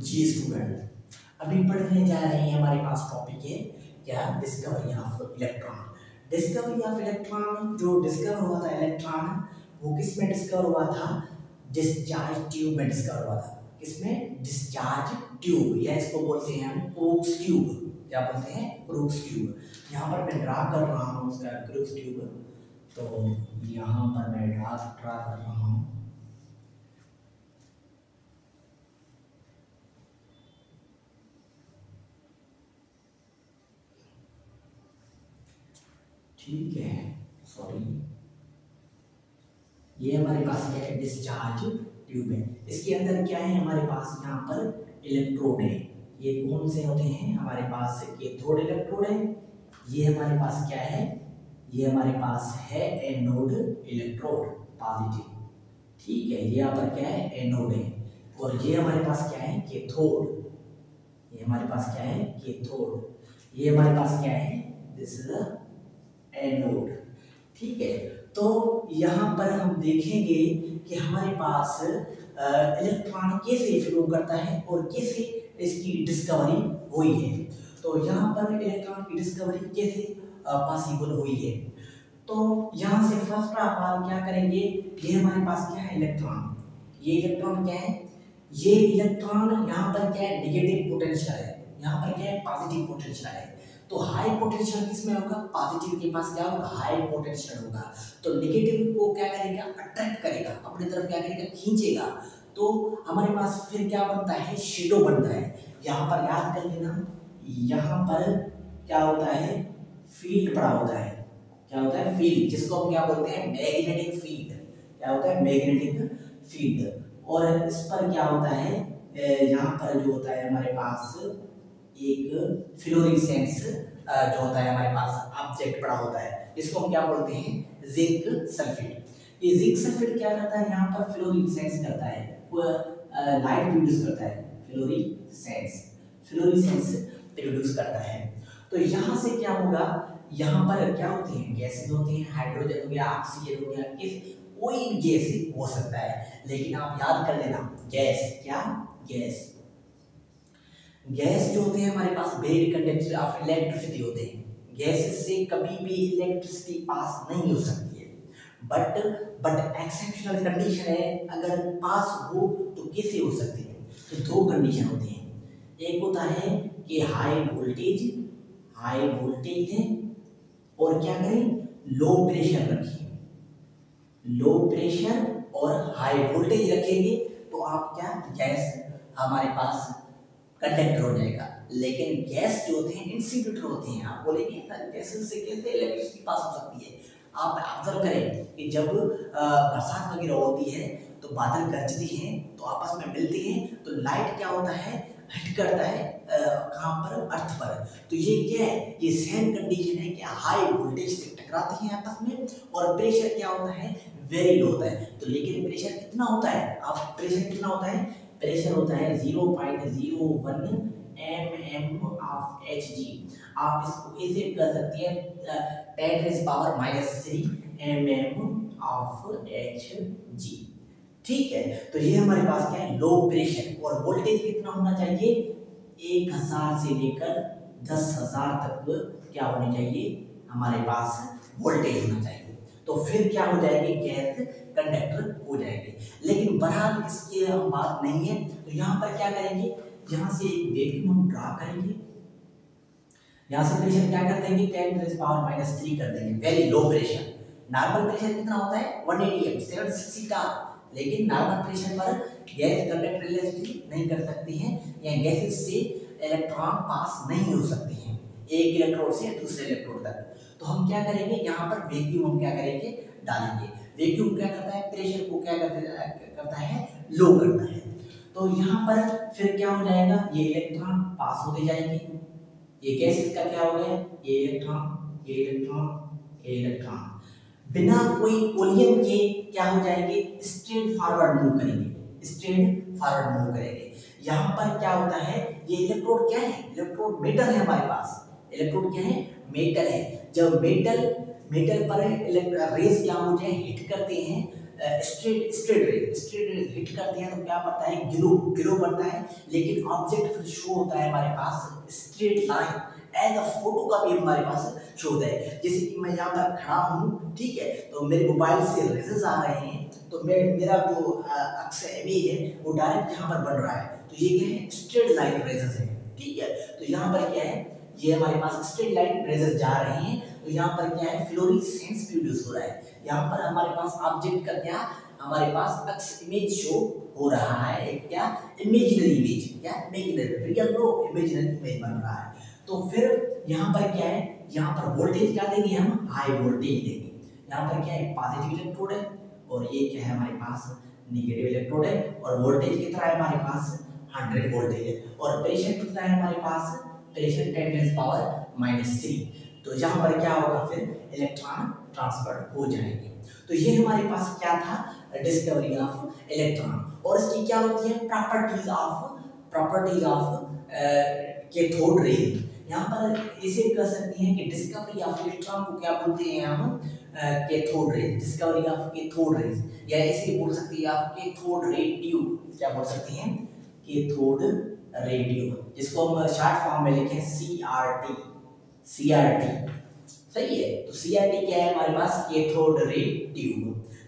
जी student, अभी पढ़ने जा रहे हैं। हमारे पास टॉपिक है क्या, discovery of electron. Discovery of electron, जो डिस्कवर हुआ था इलेक्ट्रॉन, वो किस में डिस्कवर हुआ था? डिस्चार्ज ट्यूब में डिस्कवर हुआ था। किसमें? डिस्चार्ज ट्यूब, या इसको बोलते हैं हम क्रूक्स ट्यूब। क्या बोलते हैं? Crooks tube. यहाँ पर मैं ड्रा कर रहा हूँ उसका क्रूक्स ट्यूब। तो यहाँ पर मैं ड्रा कर रहा हूँ। ठीक है, सॉरी, ये हमारे पास क्या है? डिस्चार्ज ट्यूब है। इसके अंदर क्या है हमारे पास? यहाँ पर इलेक्ट्रोड है। ये कौन से होते हैं हमारे पास? कैथोड इलेक्ट्रोड है। ये हमारे पास क्या है? ये हमारे पास है एनोड इलेक्ट्रोड, पॉजिटिव। ठीक है, ये यहाँ पर क्या है? एनोड है। और ये हमारे पास क्या है? कैथोड। ये हमारे पास क्या है? कैथोड। ये हमारे पास क्या है? This is the anode. ठीक है, तो यहाँ पर हम देखेंगे कि हमारे पास इलेक्ट्रॉन कैसे फ्लो करता है और कैसे इसकी डिस्कवरी हुई है। तो यहाँ पर इलेक्ट्रॉन की डिस्कवरी कैसे पॉसिबल हुई है? तो यहाँ से फर्स्ट ऑफ ऑल क्या करेंगे? ये हमारे पास क्या है? इलेक्ट्रॉन। ये इलेक्ट्रॉन क्या है? ये इलेक्ट्रॉन यहाँ पर क्या है? नेगेटिव पोटेंशियल है। यहाँ पर क्या है? पॉजिटिव पोटेंशियल है। तो हाई पोटेंशियल किसमें होगा? पॉजिटिव के पास क्या होगा? हाई पोटेंशियल होगा। तो नेगेटिव को क्या करेगा? अट्रैक्ट करेगा, अपनी तरफ क्या करेगा? खींचेगा। तो हमारे पास फिर क्या बनता है? शेडो बनता है। यहाँ पर याद कर लेना, यहाँ पर क्या होता है? फील्ड पड़ा होता है। क्या होता है? फील्ड, जिसको हम क्या बोलते हैं? Magnetic field. क्या होता है? Magnetic field. और इस पर क्या होता है? यहाँ पर जो होता है हमारे पास एक फ्लोरेसेंस जो होता है हमारे पास ऑब्जेक्ट पड़ा होता है, इसको हम क्या बोलते हैं? Zinc sulphate. ये जिंक सल्फेट क्या करता है? यहाँ पर फ्लोरेसेंस करता है, लाइट प्रोड्यूस करता है। फ्लोरेसेंस प्रोड्यूस करता है। तो यहाँ से क्या होगा? यहाँ पर क्या होते हैं? गैसेज होते हैं, हाइड्रोजन हो गया, ऑक्सीजन हो गया, कोई भी गैस हो सकता है। लेकिन आप याद कर लेना, गैस क्या? गैस जो होते हैं हमारे पास वेरी कंडक्टर ऑफ इलेक्ट्रिसिटी होते हैं। गैस से कभी भी इलेक्ट्रिसिटी पास नहीं हो सकती है। बट एक्सेप्शनल कंडीशन है, अगर पास हो तो कैसे हो सकती है? तो दो कंडीशन होती हैं। एक होता है कि हाई वोल्टेज है, और क्या करें? लो प्रेशर रखिए। लो प्रेशर और हाई वोल्टेज रखेंगे तो आप क्या? गैस हमारे पास कंडक्टर हो जाएगा। लेकिन गैस जो होते हैं इंसिलेटर होते हैं। आप बोलेंगे गैसेस से कैसे इलेक्ट्रिसिटी पास हो सकती है? आप ऑब्जर्व करें कि जब बरसात वगैरह होती है तो बादल गरजती हैं, तो आपस में मिलते हैं, तो लाइट क्या होता है? हिट करता है कहाँ पर? अर्थ पर। तो ये क्या है? ये सेम कंडीशन है कि हाई वोल्टेज से टकराती हैं आपस में, और प्रेशर क्या होता है? वेरी लो होता है। तो लेकिन प्रेशर कितना होता है? आप प्रेशर कितना होता है? प्रेशर होता है 0.01 mm ऑफ Hg। आप इसको ऐसे कर सकते हैं 10⁻³ mm ऑफ Hg। ठीक है, तो ये हमारे पास क्या है? Low pressure. और वोल्टेज कितना होना चाहिए? 1000 से लेकर 10,000 तक क्या होनी चाहिए? हमारे पास वोल्टेज होना चाहिए। तो फिर क्या हो जाएगी? गैस कंडक्टर हो जाएगी। लेकिन बहरहाल इसकी हम बात नहीं है। तो यहाँ पर क्या करेंगे? यहाँ से एक वैक्यूम हम ड्रा करेंगे। यहाँ से प्रेशर क्या कर देंगे? 10⁻³ कर देंगे, very low pressure. Normal pressure कितना होता है? 180 760 टा। लेकिन नॉर्मल प्रेशर पर गैस कंडक्टर नहीं कर सकती हैं, या गैसेस से इलेक्ट्रॉन पास नहीं हो सकते हैं एक इलेक्ट्रोड से दूसरे इलेक्ट्रोड तक। तो हम क्या करेंगे? यहाँ पर वैक्यूम हम क्या करेंगे? डालेंगे। वैक्यूम क्या करता है? प्रेशर को क्या करता है? लो करता है। तो यहाँ पर फिर क्या हो जाएगा? ये इलेक्ट्रॉन पास होते जाएंगे। ये गैसेस का क्या हो गया? ये इलेक्ट्रॉन, ये इलेक्ट्रॉन, ये इलेक्ट्रॉन बिना कोई कोलिजन के क्या हो जाएंगे? स्ट्रेट फॉरवर्ड मूव करेंगे। यहाँ पर क्या होता है? ये इलेक्ट्रोड क्या है? इलेक्ट्रोड मेटल है हमारे पास। इलेक्ट्रोड क्या है? मेटल है। जब मेटल पर रेस क्या हो जाए? हिट करते हैं स्ट्रेट रेज हिट करते हैं तो क्या पड़ता है, ग्लो पड़ता है, लेकिन ऑब्जेक्ट फिर शो होता है हमारे पास straight line as a photo का भी हमारे पास शो होता है। जैसे कि मैं यहाँ पर खड़ा हूँ, ठीक है, तो मेरे मोबाइल से रेजेस आ रहे हैं, तो मेरा जो अक्स इमेज है वो डायरेक्ट यहाँ पर बन रहा है, तो ये क्या है, स्ट्रेट लाइन रेजेस है, ठीक है। तो यहाँ पर क्या है, ये हमारे पास स्ट्रेट लाइन रेजेस जा रहे हैं, तो यहाँ पर क्या है, फ्लोरेसेंस प्रोड्यूस हो रहा है। यहाँ पर हमारे पास ऑब्जेक्ट का क्या, हमारे पास अक्स इमेज शो हो रहा है, एक क्या इमेजिनरी इमेज, क्या imaginary, real no imaginary image बन रहा है। तो फिर यहाँ पर क्या है, यहाँ पर वोल्टेज क्या देंगे, हम हाई वोल्टेज देंगे। यहाँ पर क्या है, पॉजिटिव इलेक्ट्रोड है और ये क्या है हमारे पास नेगेटिव इलेक्ट्रोड है, और वोल्टेज कितना है हमारे पास 100 वोल्टेज है, और प्रेशर कितना है हमारे पास, प्रेशर 10⁻⁻3। तो यहाँ पर क्या होगा, फिर इलेक्ट्रॉन ट्रांसफर हो जाएंगे। तो ये हमारे पास क्या था, डिस्कवरी ऑफ इलेक्ट्रॉन, और इसकी क्या होती है, प्रॉपर्टीज ऑफ कैथोड रे। यहाँ पर इसे कह सकते हैं कि डिस्कवरी ऑफ इलेक्ट्रॉन को क्या बोलते हैं हम, cathode ray, discovery of cathode ray, या ऐसे बोल सकते हैं आप कैथोड रे ट्यूब, क्या बोल सकते हैं, कैथोड रे ट्यूब, जिसको हम शॉर्ट फॉर्म में लिखें CRT, सही है। तो CRT क्या है हमारे पास, कैथोड रे ट्यूब।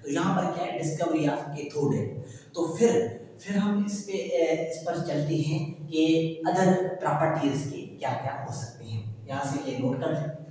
तो यहाँ पर क्या है, डिस्कवरी ऑफ कैथोड है। तो फिर हम इस पर चलते हैं कि अदर प्रॉपर्टीज के क्या क्या हो सकते हैं। यहाँ से ये नोट कर लें।